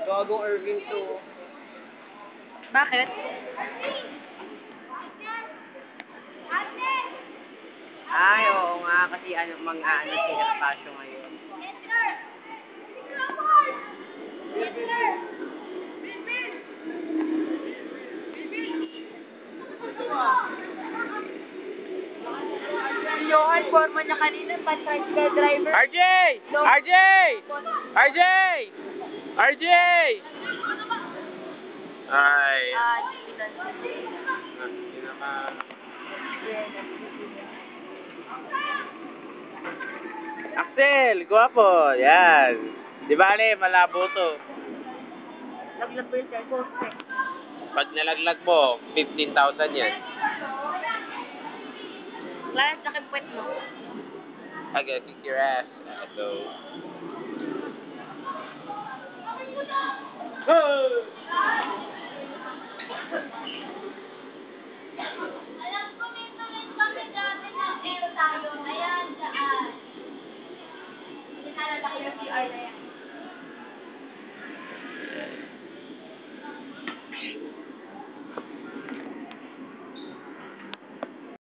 Gagong Irving to. Bakit? Ay, oo nga. Kasi ano, mga sila pasyo ngayon. Johan, forma niya kanina, pan-tricycle driver. RJ! RJ! RJ! RJ! Ay. Axel, guwapo. Yan. Di bale, malabo to. Laglag ko yung cellphone. Pag nalaglag mo, 15,000 yan. Last, nakipuwet mo. I gotta kick your ass. So. Alam ko, may tuloy kami dati ng tayo. Ayan, dyan. Hindi na lalaki yung CR na yan.